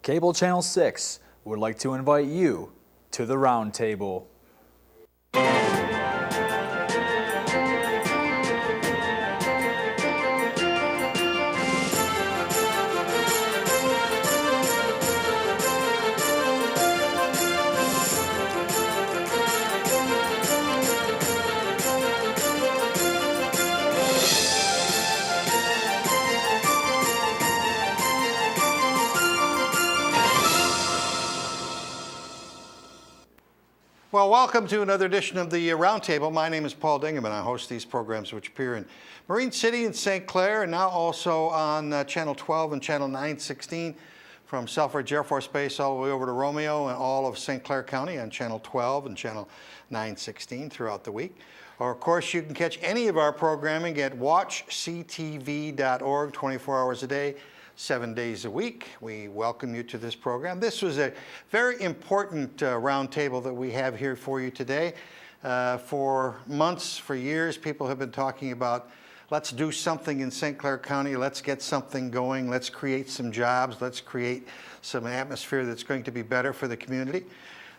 Cable Channel 6 would like to invite you to the round table. Well, welcome to another edition of the Roundtable. My name is Paul Dingeman. I host these programs which appear in Marine City and St. Clair, and now also on Channel 12 and Channel 916 from Selfridge Air Force Base all the way over to Romeo and all of St. Clair County on Channel 12 and Channel 916 throughout the week. Or, of course, you can catch any of our programming at watchctv.org 24 hours a day, 7 days a week. We welcome you to this program. This was a very important roundtable that we have here for you today. For months, for years, people have been talking about let's do something in St. Clair County, let's get something going, let's create some jobs, let's create some atmosphere that's going to be better for the community.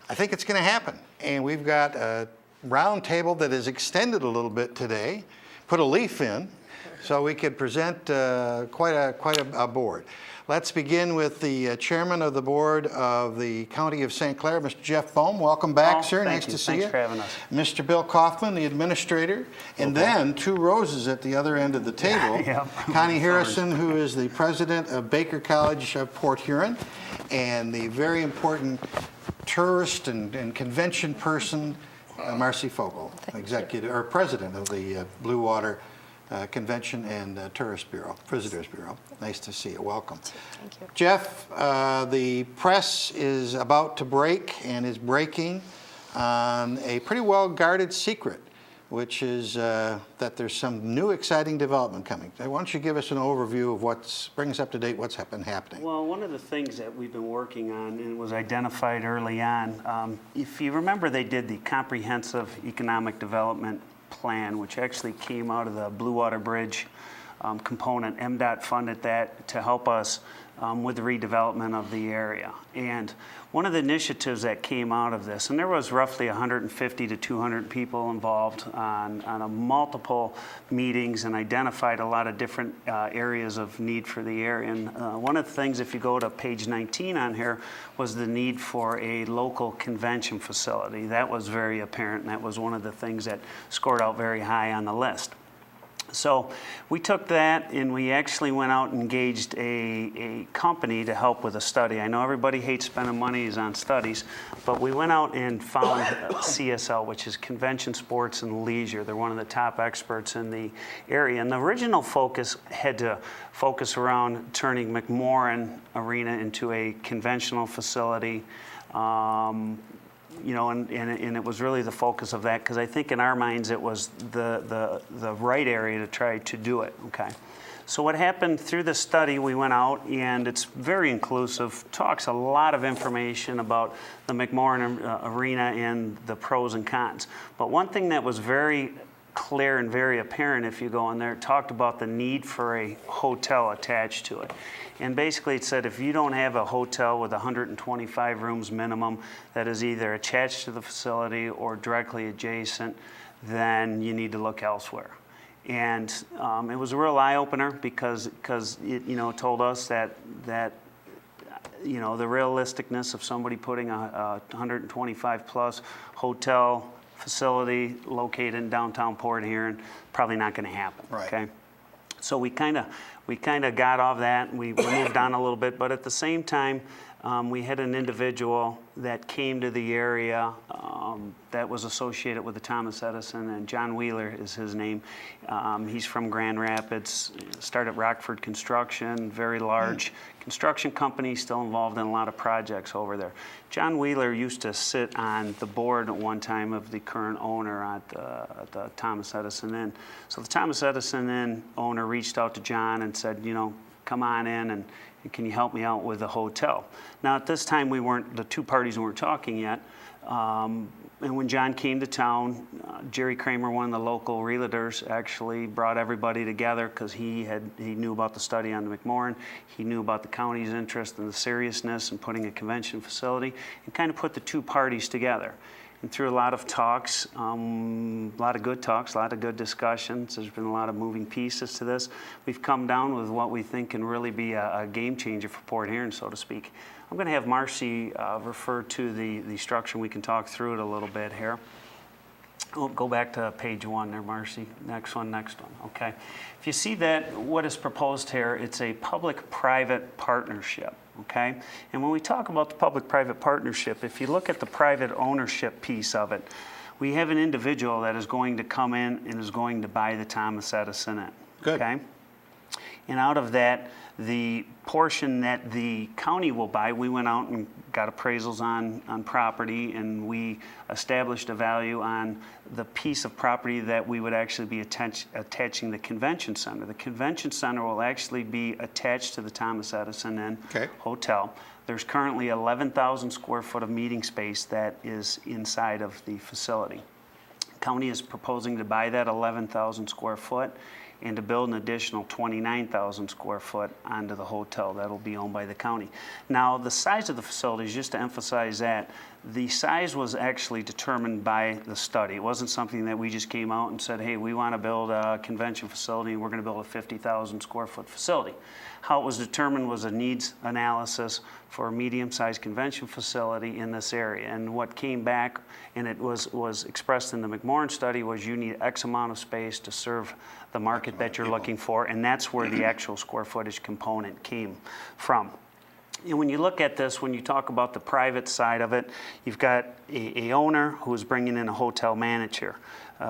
I think it's going to happen. And we've got a roundtable that is extended a little bit today, put a leaf in, so we could present quite a board. Let's begin with the chairman of the board of the County of St. Clair, Mr. Jeff Bohm. Welcome back, sir. Nice to see you. Thanks for having us. Mr. Bill Kaufman, the administrator, and then two roses at the other end of the table. Yeah. Connie Harrison, who is the president of Baker College of Port Huron, and the very important tourist and convention person, Marci Fogal, executive or president of the Blue Water Convention and Tourist Bureau, Visitors Bureau. Nice to see you. Welcome. Thank you. Jeff, the press is about to break and is breaking on a pretty well guarded secret, which is that there's some new exciting development coming. Why don't you give us an overview of bring us up to date, what's been happening? Well, one of the things that we've been working on and was identified early on, if you remember, they did the Comprehensive Economic Development Plan, which actually came out of the Blue Water Bridge component. MDOT funded that to help us with the redevelopment of the area. And one of the initiatives that came out of this, and there was roughly 150 to 200 people involved on multiple meetings and identified a lot of different areas of need for the area. And one of the things, if you go to page 19 on here, was the need for a local convention facility. That was very apparent, and that was one of the things that scored out very high on the list. So we took that and we actually went out and engaged a company to help with a study. I know everybody hates spending money on studies, but we went out and found CSL, which is Convention Sports and Leisure. They're one of the top experts in the area. And the original focus had to focus around turning McMorran Arena into a conventional facility. You know, and it was really the focus of that, because I think in our minds it was the right area to try to do it. Okay, so what happened through the study, we went out and it's very inclusive, talks a lot of information about the McMorran Arena and the pros and cons. But one thing that was very clear and very apparent, if you go in there, it talked about the need for a hotel attached to it. And basically it said if you don't have a hotel with 125 rooms minimum that is either attached to the facility or directly adjacent, then you need to look elsewhere. And it was a real eye-opener because it told us that the realisticness of somebody putting a 125 plus hotel facility located in downtown Port Huron, probably not going to happen. Right. Okay. So we kind of got off that and we moved on a little bit, but at the same time, we had an individual that came to the area that was associated with the Thomas Edison, and John Wheeler is his name. He's from Grand Rapids, started Rockford Construction, very large construction company, still involved in a lot of projects over there. John Wheeler used to sit on the board at one time of the current owner at the Thomas Edison Inn. So the Thomas Edison Inn owner reached out to John and said, come on in and can you help me out with the hotel? Now at this time the two parties weren't talking yet, And when John came to town, Jerry Kramer, one of the local realtors, actually brought everybody together because he knew about the study on the McMorran. He knew about the county's interest and the seriousness in putting a convention facility, and kind of put the two parties together. And through a lot of talks, a lot of good talks, a lot of good discussions, there's been a lot of moving pieces to this. We've come down with what we think can really be a game changer for Port Huron, so to speak. I'm going to have Marci refer to the structure. We can talk through it a little bit here. Oh, go back to page 1 there, Marci. Next one. Okay. If you see that, what is proposed here, it's a public-private partnership. Okay? And when we talk about the public-private partnership, if you look at the private ownership piece of it, we have an individual that is going to come in and is going to buy the Thomas Edison Inn. Good. Okay? And out of that, the portion that the county will buy, we went out and got appraisals on property, and we established a value on the piece of property that we would actually be attaching the convention center. The convention center will actually be attached to the Thomas Edison Inn Hotel. There's currently 11,000 square foot of meeting space that is inside of the facility. County is proposing to buy that 11,000 square foot and to build an additional 29,000 square foot onto the hotel. That'll be owned by the county. Now, the size of the facilities, just to emphasize that, the size was actually determined by the study. It wasn't something that we just came out and said, hey, we want to build a convention facility and we're going to build a 50,000 square foot facility. How it was determined was a needs analysis for a medium-sized convention facility in this area. And what came back, and it was expressed in the McMorran study, was you need X amount of space to serve the market that you're looking for, and that's where the actual square footage component came from. And when you look at this, when you talk about the private side of it, you've got a owner who is bringing in a hotel manager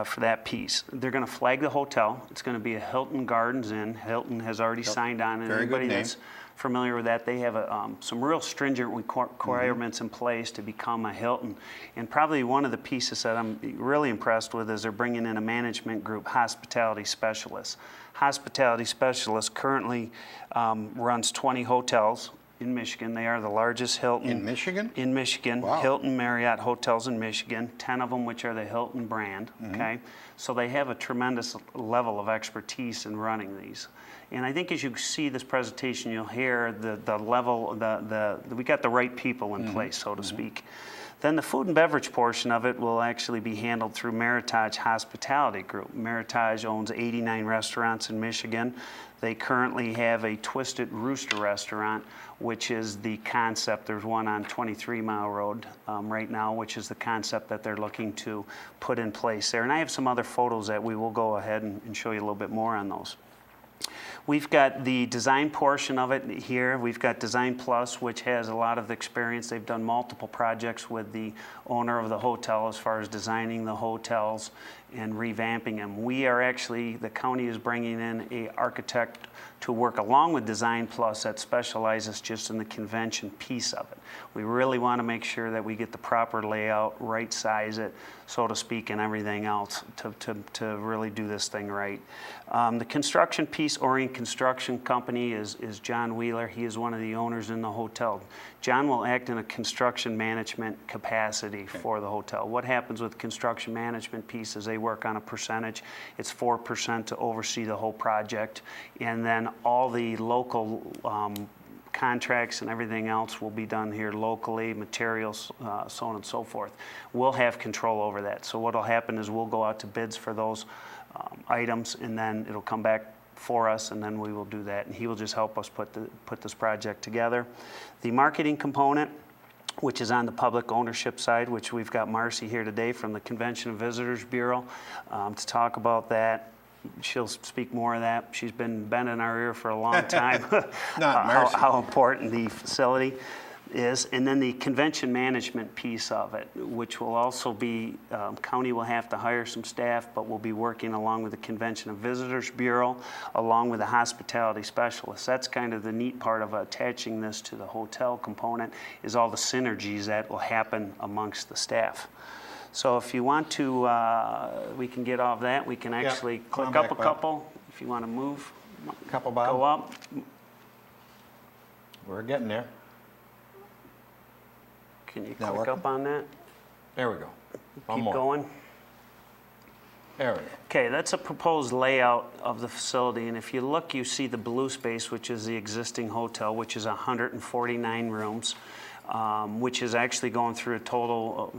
for that piece. They're going to flag the hotel. It's going to be a Hilton Gardens Inn. Hilton has already signed on, and Very good anybody name. that's familiar with that, they have some real stringent requirements in place to become a Hilton. And probably one of the pieces that I'm really impressed with is they're bringing in a management group, hospitality specialists. Hospitality specialist currently runs 20 hotels in Michigan. They are the largest Hilton. In Michigan? In Michigan. Wow. Hilton Marriott hotels in Michigan, 10 of them which are the Hilton brand, okay? So they have a tremendous level of expertise in running these. And I think as you see this presentation, you'll hear the level, we got the right people in place, so to speak. Then the food and beverage portion of it will actually be handled through Meritage Hospitality Group. Meritage owns 89 restaurants in Michigan. They currently have a Twisted Rooster restaurant, which is the concept. There's one on 23 Mile Road right now, which is the concept that they're looking to put in place there. And I have some other photos that we will go ahead and show you a little bit more on those. We've got the design portion of it here. We've got Design Plus, which has a lot of the experience. They've done multiple projects with the owner of the hotel as far as designing the hotels and revamping them. We are actually, the county is bringing in an architect to work along with Design Plus that specializes just in the convention piece of it. We really want to make sure that we get the proper layout, right size it, so to speak, and everything else to really do this thing right. The construction piece, Orient Construction Company, is John Wheeler. He is one of the owners in the hotel. John will act in a construction management capacity for the hotel. What happens with construction management piece is they work on a percentage. It's 4% to oversee the whole project, and then all the local contracts and everything else will be done here locally, materials, so on and so forth. We'll have control over that. So what will happen is we'll go out to bids for those items, and then it'll come back for us, and then we will do that. And he will just help us put this project together. The marketing component, which is on the public ownership side, which we've got Marci here today from the Convention and Visitors Bureau to talk about that. She'll speak more of that. She's been bending our ear for a long time, how important the facility is. And then the convention management piece of it, which will also be, county will have to hire some staff, but we'll be working along with the Convention and Visitors Bureau, along with the hospitality specialists. That's kind of the neat part of attaching this to the hotel component, is all the synergies that will happen amongst the staff. So if you want to, we can get off that. We can actually click up a couple. If you want to move, couple, Bob. go up. We're getting there. Can you click up on that? There we go. One Keep more. going. There we go. Okay, that's a proposed layout of the facility, and if you look, you see the blue space, which is the existing hotel, which is 149 rooms, which is actually going through a total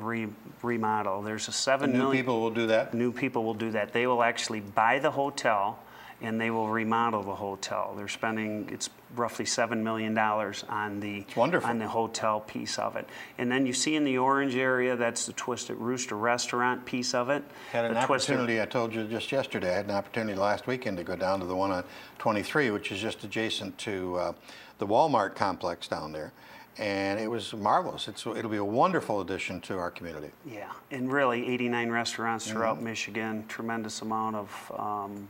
remodel. There's a $7 million. New people will do that? New people will do that. They will actually buy the hotel and they will remodel the hotel. They're spending, it's roughly $7 million on the hotel piece of it. And then you see in the orange area, that's the Twisted Rooster restaurant piece of it. Had an opportunity, I told you just yesterday, I had an opportunity last weekend to go down to the one on 23, which is just adjacent to the Walmart complex down there. And it was marvelous. It'll be a wonderful addition to our community. Yeah, and really 89 restaurants throughout Michigan, tremendous amount of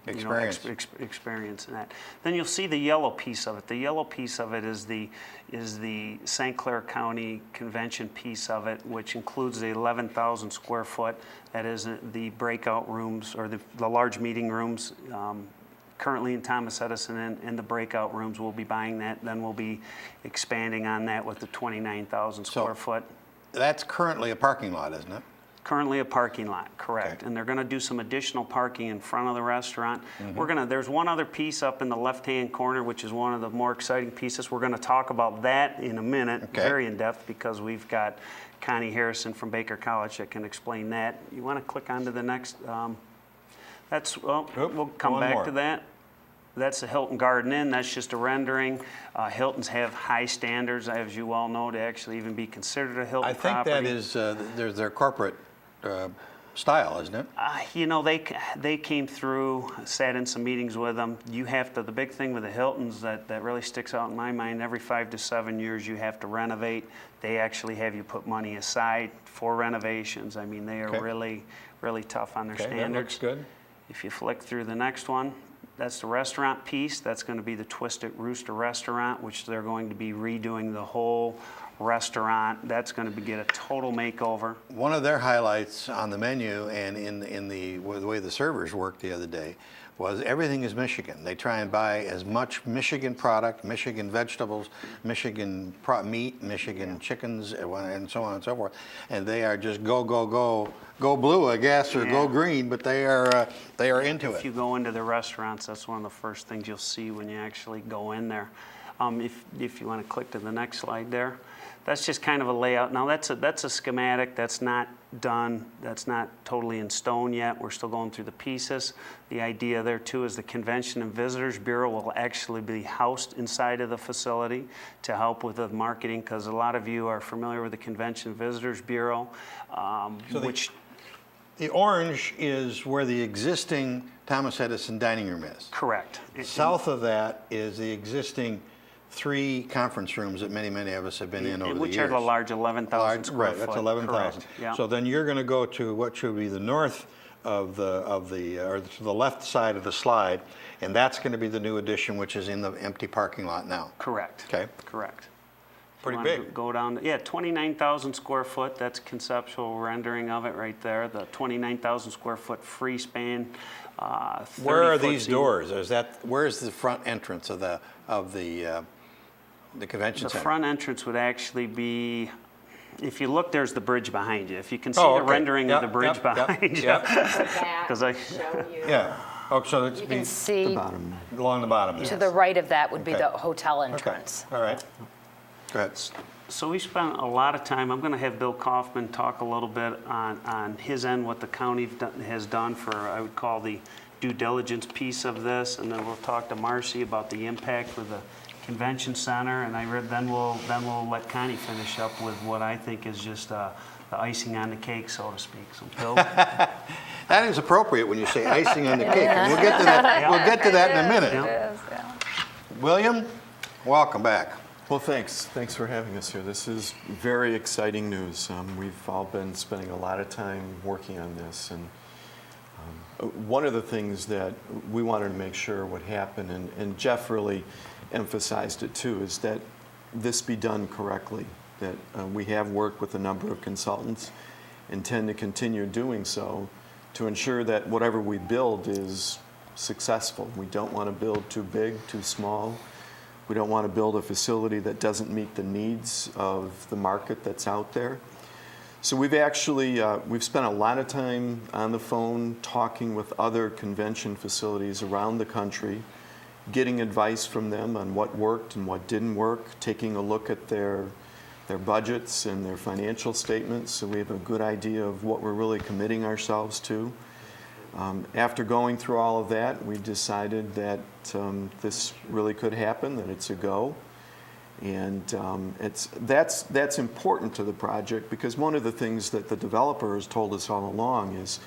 experience in that. Then you'll see the yellow piece of it. The yellow piece of it is the St. Clair County Convention piece of it, which includes the 11,000 square foot. That is the breakout rooms or the large meeting rooms. Currently in Thomas Edison and the breakout rooms, we'll be buying that. Then we'll be expanding on that with the 29,000 square foot. That's currently a parking lot, isn't it? Currently a parking lot, correct. Okay. And they're going to do some additional parking in front of the restaurant. There's one other piece up in the left-hand corner, which is one of the more exciting pieces. We're going to talk about that in a minute, very in depth, because we've got Connie Harrison from Baker College that can explain that. You want to click onto the next? We'll come back to that. That's the Hilton Garden Inn. That's just a rendering. Hiltons have high standards, as you all know, to actually even be considered a Hilton property. I think that is their corporate style, isn't it? You know, they came through, sat in some meetings with them. You have to, the big thing with the Hiltons that really sticks out in my mind, every 5 to 7 years you have to renovate. They actually have you put money aside for renovations. I mean, they are really, really tough on their standards. That looks good. If you flick through the next one, that's the restaurant piece. That's going to be the Twisted Rooster restaurant, which they're going to be redoing the whole restaurant. That's going to get a total makeover. One of their highlights on the menu and in the way the servers worked the other day was everything is Michigan. They try and buy as much Michigan product, Michigan vegetables, Michigan meat, Michigan chickens, and so on and so forth. And they are just go blue, I guess, or go green, but they are into it. If you go into the restaurants, that's one of the first things you'll see when you actually go in there. If you want to click to the next slide there. That's just kind of a layout. Now that's a schematic. That's not done. That's not totally in stone yet. We're still going through the pieces. The idea there too is the Convention and Visitors Bureau will actually be housed inside of the facility to help with the marketing, because a lot of you are familiar with the Convention and Visitors Bureau, The orange is where the existing Thomas Edison dining room is. Correct. South of that is the existing 3 conference rooms that many of us have been in over the years. Which are the large 11,000 square foot. Right, that's 11,000. Yeah. So then you're going to go to what should be the north or to the left side of the slide, and that's going to be the new addition, which is in the empty parking lot now. Correct. Okay. Correct. Pretty big. Go down, 29,000 square foot. That's conceptual rendering of it right there. The 29,000 square foot free span. Where are these doors? Where is the front entrance of the convention center? The front entrance would actually be, if you look, there's the bridge behind you. If you can see the rendering of the bridge behind you. Because I show you. Yeah. Oh, so it's You can see along the bottom. to the right of that would be the hotel entrance. Okay. All right. Go ahead. So we spent a lot of time. I'm going to have Bill Kaufman talk a little bit on his end, what the county has done for, I would call, the due diligence piece of this, and then we'll talk to Marci about the impact with the convention center, and then we'll let Connie finish up with what I think is just the icing on the cake, so to speak. So Bill. That is appropriate when you say icing on the cake. And we'll get to that. We'll get to that in a minute. William, welcome back. Well, thanks. Thanks for having us here. This is very exciting news. We've all been spending a lot of time working on this, and one of the things that we wanted to make sure would happen, and Jeff really emphasized it too, is that this be done correctly, that we have worked with a number of consultants, intend to continue doing so to ensure that whatever we build is successful. We don't want to build too big, too small. We don't want to build a facility that doesn't meet the needs of the market that's out there. So we've actually, we've spent a lot of time on the phone talking with other convention facilities around the country, getting advice from them on what worked and what didn't work, taking a look at their budgets and their financial statements, so we have a good idea of what we're really committing ourselves to. After going through all of that, we decided that this really could happen, that it's a go. And that's important to the project, because one of the things that the developer has told us all along is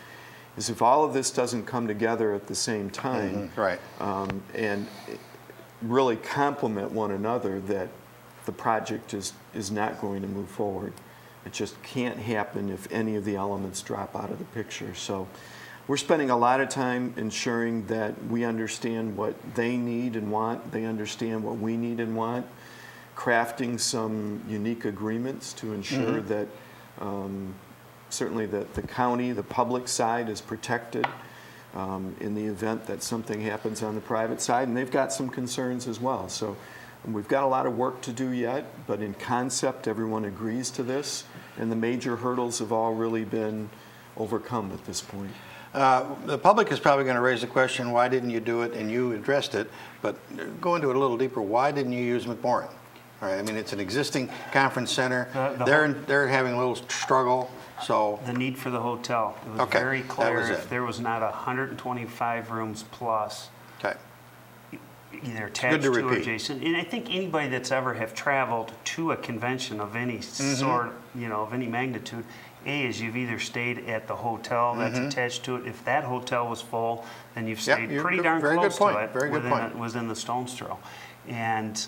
if all of this doesn't come together at the same time, Right. And really complement one another, that the project is not going to move forward. It just can't happen if any of the elements drop out of the picture. So we're spending a lot of time ensuring that we understand what they need and want, they understand what we need and want, crafting some unique agreements to ensure that certainly that the county, the public side is protected in the event that something happens on the private side, and they've got some concerns as well. So we've got a lot of work to do yet, but in concept, everyone agrees to this, and the major hurdles have all really been overcome at this point. The public is probably going to raise the question, why didn't you do it? And you addressed it, but go into it a little deeper. Why didn't you use McMorran? All right, I mean, it's an existing conference center. They're having a little struggle, so. The need for the hotel. It was Okay, very that clear was it. if there was not 125 rooms plus, Okay. either attached to to or repeat. adjacent. And I think anybody that's ever have traveled to a convention of any sort, of any magnitude, is you've either stayed at the hotel that's attached to it. If that hotel was full, then you've stayed you're pretty good- darn very good close point, to it. very good point. Within the stone's throw. And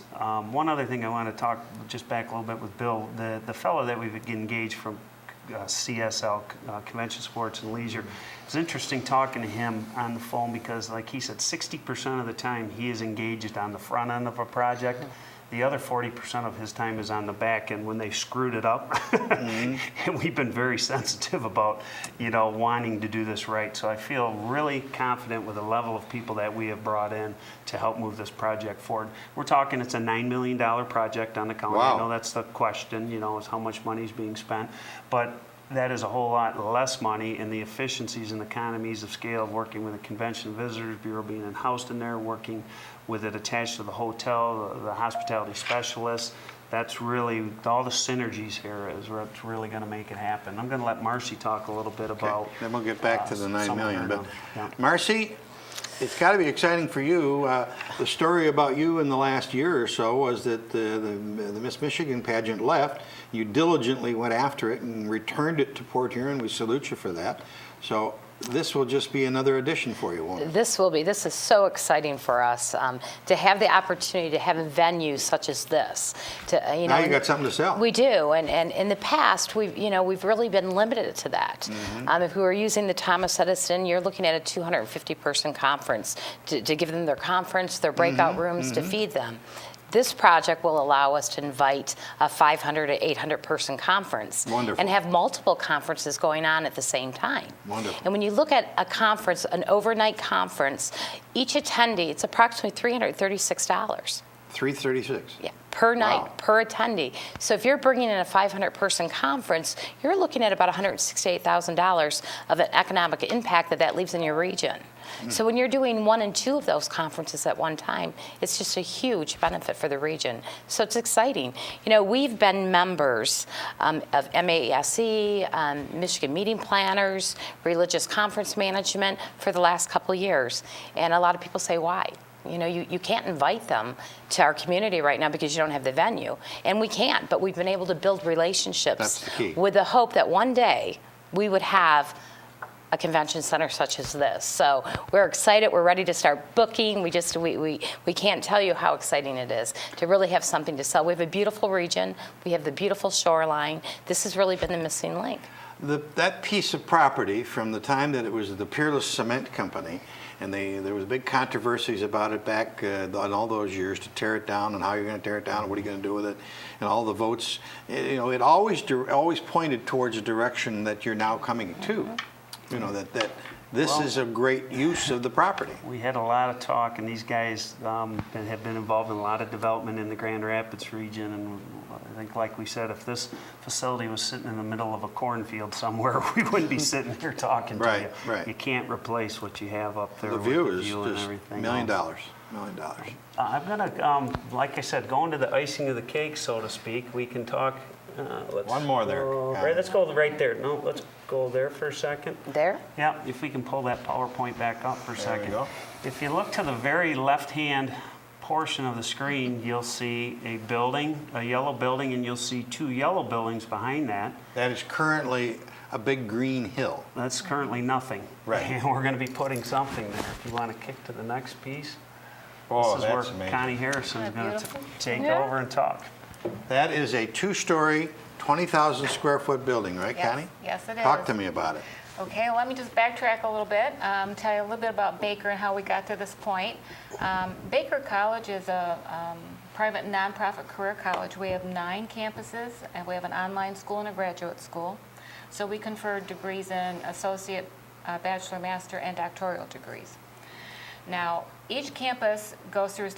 one other thing I want to talk just back a little bit with Bill, the fellow that we've engaged from CSL, Convention Sports and Leisure. It's interesting talking to him on the phone, because like he said, 60% of the time he is engaged on the front end of a project. The other 40% of his time is on the back end when they screwed it up. And we've been very sensitive about, wanting to do this right. So I feel really confident with the level of people that we have brought in to help move this project forward. We're talking, it's a $9 million project on the county. Wow. I know that's the question, is how much money is being spent. But that is a whole lot less money, and the efficiencies and economies of scale of working with the Convention and Visitors Bureau, being in-housed in there, working with it attached to the hotel, the hospitality specialists. That's really, all the synergies here is what's really going to make it happen. I'm going to let Marci talk a little bit about. Then we'll get back to the 9 some of million. her But numbers. Yeah. Marci, it's got to be exciting for you. The story about you in the last year or so was that the Miss Michigan pageant left. You diligently went after it and returned it to Port Huron. We salute you for that. So this will just be another addition for you, won't it? This is so exciting for us to have the opportunity to have venues such as this. Now you got something to sell. We do, and in the past we've really been limited to that. If we were using the Thomas Edison, you're looking at a 250-person conference to give them their conference, their breakout rooms, to feed them. This project will allow us to invite a 500 to 800 person conference. Wonderful. And have multiple conferences going on at the same time. Wonderful. And when you look at a conference, an overnight conference, each attendee, it's approximately $336. $336. Yeah, per night, Wow. per attendee. So if you're bringing in a 500-person conference, you're looking at about $168,000 of an economic impact that leaves in your region. So when you're doing 1 and 2 of those conferences at one time, it's just a huge benefit for the region. So it's exciting. We've been members of MASE, Michigan Meeting Planners, Religious Conference Management for the last couple of years. And a lot of people say, why? You can't invite them to our community right now because you don't have the venue. And we can't, but we've been able to build relationships That's the key. with the hope that one day we would have a convention center such as this. So we're excited. We're ready to start booking. We can't tell you how exciting it is to really have something to sell. We have a beautiful region. We have the beautiful shoreline. This has really been the missing link. That piece of property, from the time that it was the Peerless Cement Company, and there was big controversies about it back on all those years, to tear it down and how you're going to tear it down and what are you going to do with it, and all the votes. It always pointed towards a direction that you're now coming to. That this Well- is a great use of the property. We had a lot of talk, and these guys have been involved in a lot of development in the Grand Rapids region. And I think, like we said, if this facility was sitting in the middle of a cornfield somewhere, we wouldn't be sitting here talking to Right, you. right. You can't replace what you have up there. The with view the is view and just everything $1 million, else. $1 million. I'm gonna, like I said, go into the icing of the cake, so to speak. We can talk. Let's One more there, go- Connie. Right, let's go right there. No, let's go there for a second. There? Yeah, if we can pull that PowerPoint back up for a There second. we go. If you look to the very left-hand portion of the screen, you'll see a building, a yellow building, and you'll see two yellow buildings behind that. That is currently a big green hill. That's currently nothing. Right. And we're going to be putting something there. If you want to kick to the next piece. Oh, This is that's where amazing. Connie Harrison's Isn't that going to beautiful? take Yeah. over and talk. That is a 2-story, 20,000 square foot building, right, Yes, Connie? yes, it Talk is. to me about it. Okay, well, let me just backtrack a little bit, tell you a little bit about Baker and how we got to this point. Baker College is a private nonprofit career college. We have 9 campuses, and we have an online school and a graduate school. So we confer degrees in associate, bachelor, master, and doctoral degrees. Now, each campus goes through a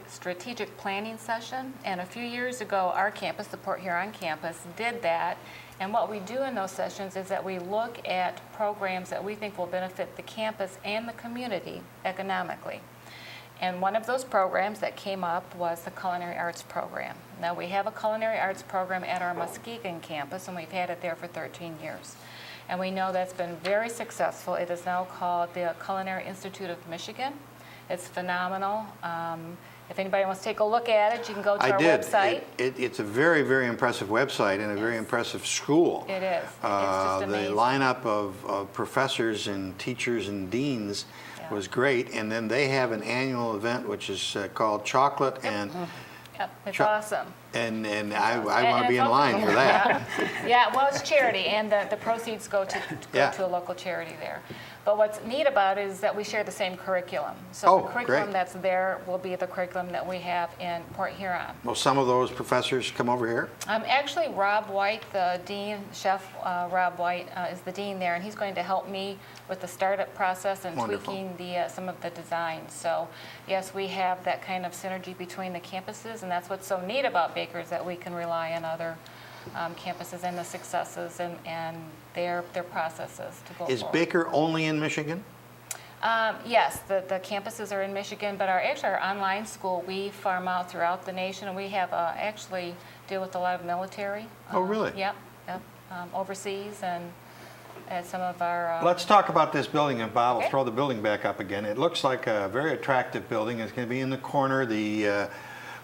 strategic planning session, and a few years ago, our campus, the Port Huron campus, did that. And what we do in those sessions is that we look at programs that we think will benefit the campus and the community economically. And one of those programs that came up was the Culinary Arts Program. Now, we have a Culinary Arts Program at our Muskegon campus, and we've had it there for 13 years. And we know that's been very successful. It is now called the Culinary Institute of Michigan. It's phenomenal. If anybody wants to take a look at it, you can go to I our did. website. It's a very, very impressive website and a very impressive school. It is. It's just amazing. The lineup of professors and teachers and deans Yeah. was great. And then they have an annual event which is called Chocolate and Yep, it's Chuck- awesome. and I And want to be it's in line for that. Yeah, well, it's charity, and the proceeds go Yeah. to a local charity there. But what's neat about it is that we share the same curriculum. Oh, So the curriculum great. that's there will be the curriculum that we have in Port Huron. Will some of those professors come over here? Actually, Rob White, the dean, Chef Rob White, is the dean there, and he's going to help me with the startup process and Wonderful. tweaking some of the designs. So, yes, we have that kind of synergy between the campuses, and that's what's so neat about Baker is that we can rely on other campuses and the successes and their processes to go Is forward. Baker only in Michigan? Yes, the campuses are in Michigan, but our online school, we farm out throughout the nation, and we have actually deal with a lot of military. Oh, really? Yep, overseas, and at some of our. Let's talk about this building, and Bob will Okay. throw the building back up again. It looks like a very attractive building. It's going to be in the corner, the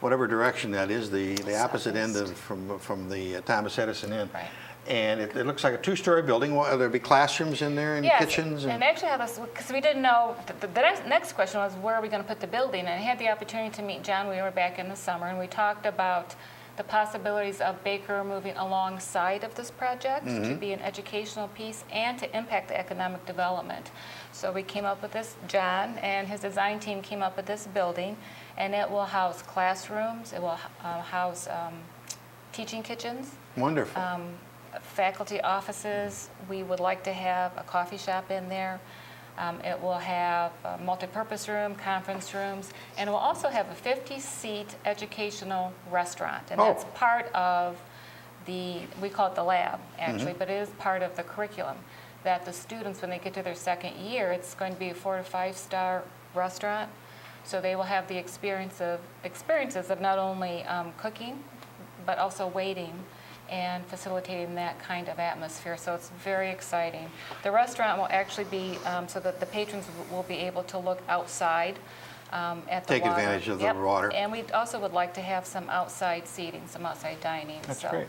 whatever direction that is, the opposite end of from the Thomas Edison Inn. Right. And it looks like a 2-story building. Will there be classrooms in there and Yes, kitchens? and actually how this, because we didn't know, the next question was where are we going to put the building? And I had the opportunity to meet John Wheeler back in the summer, and we talked about the possibilities of Baker moving alongside of this project to be an educational piece and to impact the economic development. So we came up with this, John and his design team came up with this building, and it will house classrooms, it will house teaching kitchens, Wonderful. faculty offices. We would like to have a coffee shop in there. It will have a multipurpose room, conference rooms, and it will also have a 50-seat educational restaurant. And Oh. that's part of we call it the lab, actually, but it is part of the curriculum that the students, when they get to their second year, it's going to be a 4- to 5-star restaurant. So they will have the experiences of not only cooking, but also waiting and facilitating that kind of atmosphere. So it's very exciting. The restaurant will actually be so that the patrons will be able to look outside at the Take water. advantage of the Yep. water. And we also would like to have some outside seating, some outside dining. That's so great.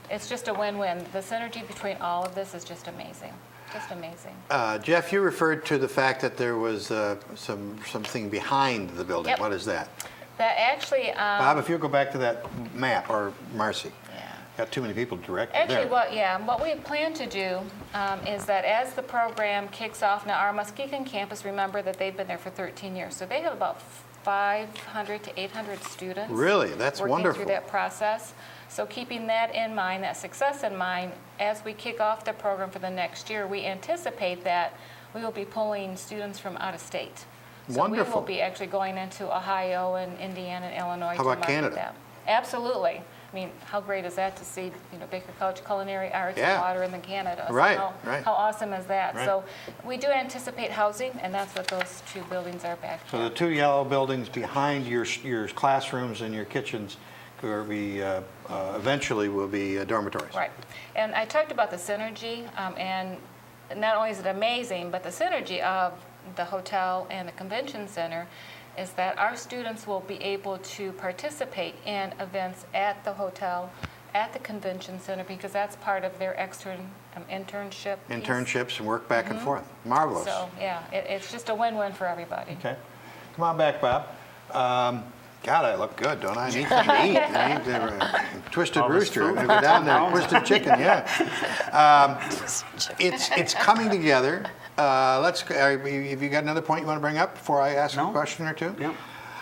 It's just a win-win. The synergy between all of this is just amazing. Just amazing. Jeff, you referred to the fact that there was something behind the building. Yep. What is that? That actually. Bob, if you'll go back to that map, or Marci. Yeah. Got too many people directed Actually, there. what we plan to do is that as the program kicks off, now our Muskegon campus, remember that they've been there for 13 years, so they have about 500 to 800 students. Really? That's working wonderful. through that process. So keeping that in mind, that success in mind, as we kick off the program for the next year, we anticipate that we will be pulling students from out of state. So Wonderful. we will be actually going into Ohio and Indiana and Illinois How to about market Canada? them. Absolutely. I mean, how great is that to see, Baker College Culinary Arts Yeah. and Water in Canada? So Right, how, right. How awesome is that? Right. So we do anticipate housing, and that's what those two buildings are back So there. the two yellow buildings behind your classrooms and your kitchens will be, eventually will be dormitories. Right. And I talked about the synergy, and not only is it amazing, but the synergy of the hotel and the convention center is that our students will be able to participate in events at the hotel, at the convention center, because that's part of their internship. piece. Internships and work back and forth. Marvelous. So, yeah, it's just a win-win for everybody. Okay. Come on back, Bob. God, I look good, don't I? I need something to eat. I need Twisted All this Rooster. food. I'm gonna go down there. Twisted Chicken, yeah. It's coming together. Have you got another point you want to bring up before I ask a No. question or two? Yep.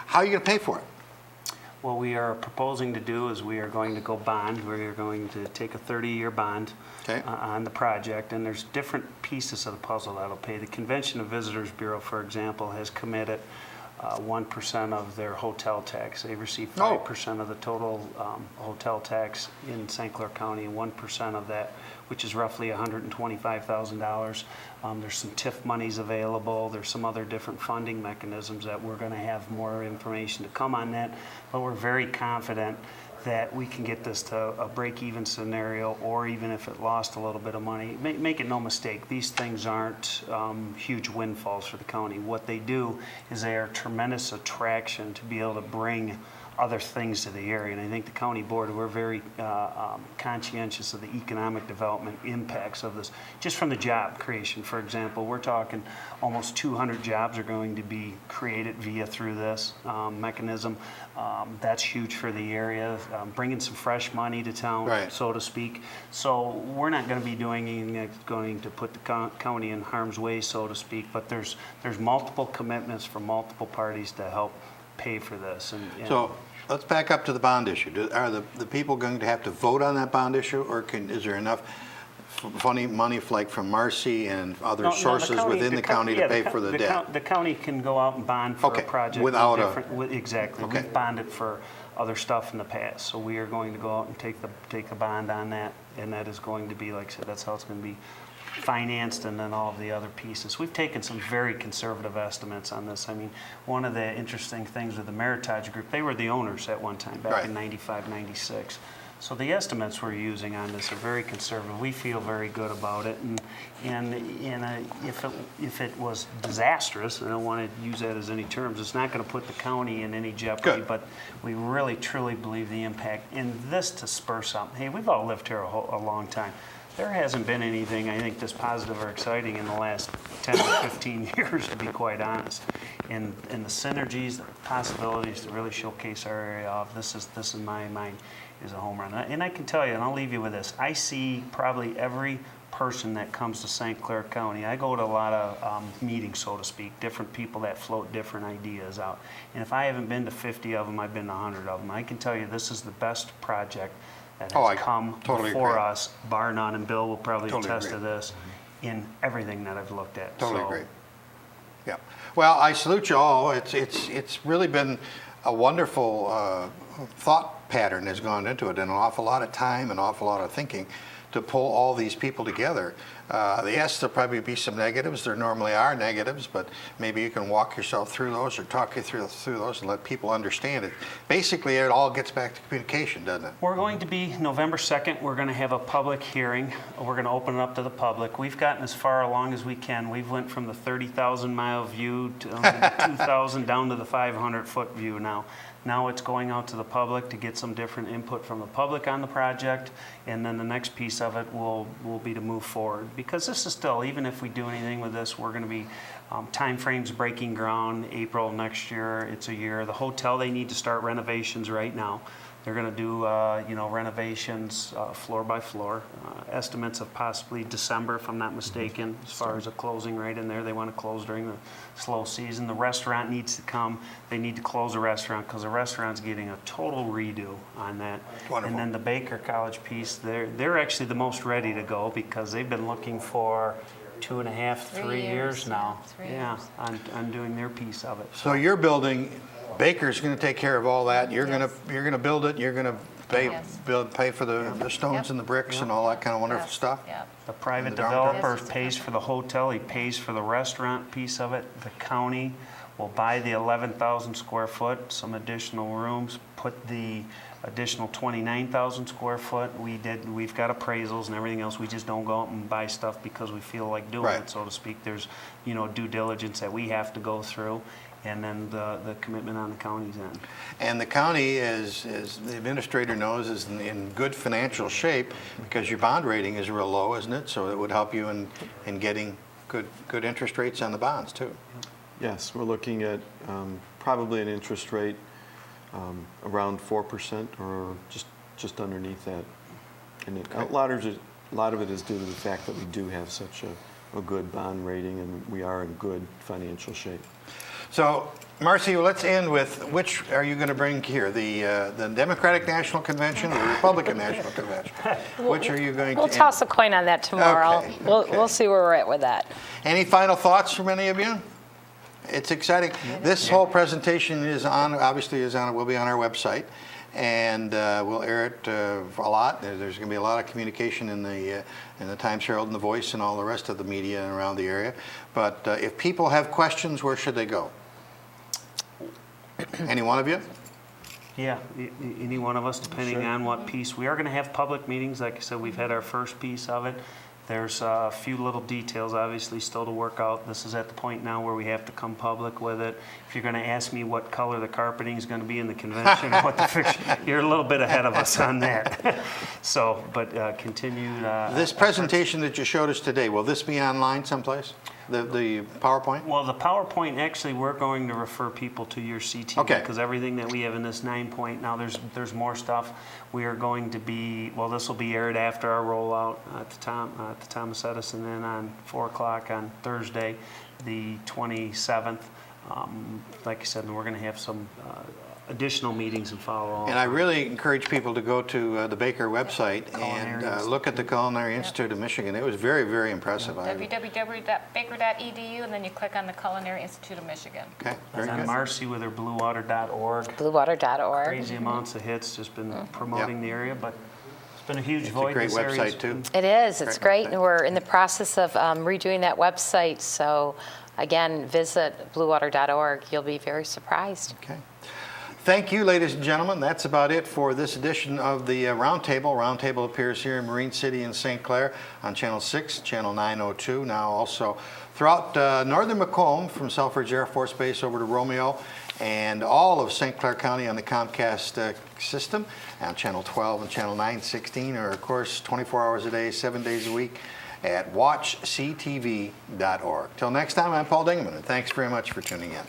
How are you going to pay for it? What we are proposing to do is we are going to go bond. We are going to take a 30-year bond Okay. on the project, and there's different pieces of the puzzle that'll pay. The Convention and Visitors Bureau, for example, has committed 1% of their hotel tax. They receive 5% of the total hotel tax in St. Clair County, and 1% of that, which is roughly $125,000. There's some TIF monies available. There's some other different funding mechanisms that we're going to have more information to come on that, but we're very confident that we can get this to a break-even scenario, or even if it lost a little bit of money. Make it no mistake, these things aren't huge windfalls for the county. What they do is they are tremendous attraction to be able to bring other things to the area. And I think the county board, we're very conscientious of the economic development impacts of this. Just from the job creation, for example, we're talking almost 200 jobs are going to be created through this mechanism. That's huge for the area, bringing some fresh money to town, Right. so to speak. So we're not going to be doing anything that's going to put the county in harm's way, so to speak, but there's multiple commitments from multiple parties to help pay for this. And So let's back up to the bond issue. Are the people going to have to vote on that bond issue, or is there enough funny money like from Marci and other sources within the county to pay for the debt? The county can go out and bond for a Okay, project. without Exactly. Okay. We've bonded for other stuff in the past, so we are going to go out and take the bond on that, and that is going to be, like I said, that's how it's going to be financed, and then all of the other pieces. We've taken some very conservative estimates on this. I mean, one of the interesting things with the Meritage Group, they were the owners at one time, back Right. in 95, 96. So the estimates we're using on this are very conservative. We feel very good about it, and if it was disastrous, I don't want to use that as any terms, it's not going to put the county in any jeopardy, Good. but we really truly believe the impact in this to spur something. Hey, we've all lived here a long time. There hasn't been anything, I think, this positive or exciting in the last 10 or 15 years, to be quite honest. And the synergies, the possibilities to really showcase our area off, this is in my mind, is a home run. And I can tell you, and I'll leave you with this, I see probably every person that comes to St. Clair County. I go to a lot of meetings, so to speak, different people that float different ideas out. And if I haven't been to 50 of them, I've been to 100 of them. I can tell you this is the best project that has I come totally before agree. us, bar none, and Bill will probably Totally attest agree. to this, in everything that I've looked at. Totally So, agree. Yeah. Well, I salute you all. It's really been a wonderful thought pattern has gone into it, and an awful lot of time, an awful lot of thinking to pull all these people together. Yes, there'll probably be some negatives. There normally are negatives, but maybe you can walk yourself through those or talk you through those and let people understand it. Basically, it all gets back to communication, doesn't it? We're going to be, November 2nd, we're going to have a public hearing. We're going to open it up to the public. We've gotten as far along as we can. We've went from the 30,000-mile view to 2,000 down to the 500-foot view now. Now it's going out to the public to get some different input from the public on the project, and then the next piece of it will be to move forward. Because this is still, even if we do anything with this, we're going to be timeframes breaking ground April next year. It's a year. The hotel, they need to start renovations right now. They're going to do renovations floor by floor. Estimates of possibly December, if I'm not mistaken, as far as a closing right in there. They want to close during the slow season. The restaurant needs to come. They need to close the restaurant because the restaurant's getting a total redo on that. Wonderful. And then the Baker College piece, they're actually the most ready to go because they've been looking for 2.5, 3 3 years years, now. yeah, 3 Yeah, years. on doing their piece of it. So your building, Baker's going to take care of all that. You're going Yes. to build it. You're going to Yes. pay for the stones Yep. and the bricks and Yep. all that kind of wonderful Yes, stuff. Yep. The private And the dormitories? developer pays for the hotel, he pays for the restaurant piece of it. The county will buy the 11,000 square foot, some additional rooms, put the additional 29,000 square foot. We've got appraisals and everything else. We just don't go out and buy stuff because we feel like doing Right. it, so to speak. There's, due diligence that we have to go through, and then the commitment on the county's end. And the county, as the administrator knows, is in good financial shape because your bond rating is real low, isn't it? So it would help you in getting good interest rates on the bonds, too. Yes, we're looking at probably an interest rate around 4% or just underneath that. And a lot of it is due to the fact that we do have such a good bond rating and we are in good financial shape. So, Marci, let's end with which are you going to bring here? The Democratic National Convention or the Republican National Convention? Which are you going We'll to toss a coin on that tomorrow. Okay, We'll see where we're at with that. Any final thoughts from any of you? It's exciting. This whole presentation will be on our website, and we'll air it a lot. There's going to be a lot of communication in the Times Herald and the Voice and all the rest of the media around the area. But if people have questions, where should they go? Any one of you? Yeah, any one of us, depending on what piece. We are going to have public meetings. Like I said, we've had our first piece of it. There's a few little details, obviously, still to work out. This is at the point now where we have to come public with it. If you're going to ask me what color the carpeting is going to be in the convention, what the fixture, you're a little bit ahead of us on that. So, but continued. This presentation that you showed us today, will this be online someplace? The PowerPoint? Well, the PowerPoint, actually, we're going to refer people to your CTV. Okay. Because everything that we have in this 9-point, now there's more stuff. We are going to be, this will be aired after our rollout at the Thomas Edison, and then on 4 o'clock on Thursday, the 27th. Like I said, we're going to have some additional meetings and follow on. And I really encourage people to go to the Baker website and Institute. look at the Culinary Institute of Michigan. It was very, very impressive. www.baker.edu, and then you click on the Culinary Institute of Michigan. Okay, very And good. Marci with her bluewater.org. Bluewater.org. Crazy amounts of hits, just been promoting the area, but it's been a huge It's a void. great This area's website, too. been- It is. It's Great great, and we're in the process of redoing that website. So, again, visit bluewater.org. You'll be very surprised. Okay. Thank you, ladies and gentlemen. That's about it for this edition of the Roundtable. Roundtable appears here in Marine City and St. Clair on Channel 6, Channel 902. Now also throughout northern Macomb from Selfridge Air Force Base over to Romeo, and all of St. Clair County on the Comcast system on Channel 12 and Channel 916, or of course 24 hours a day, 7 days a week at watchctv.org. Till next time, I'm Paul Dingeman, and thanks very much for tuning in.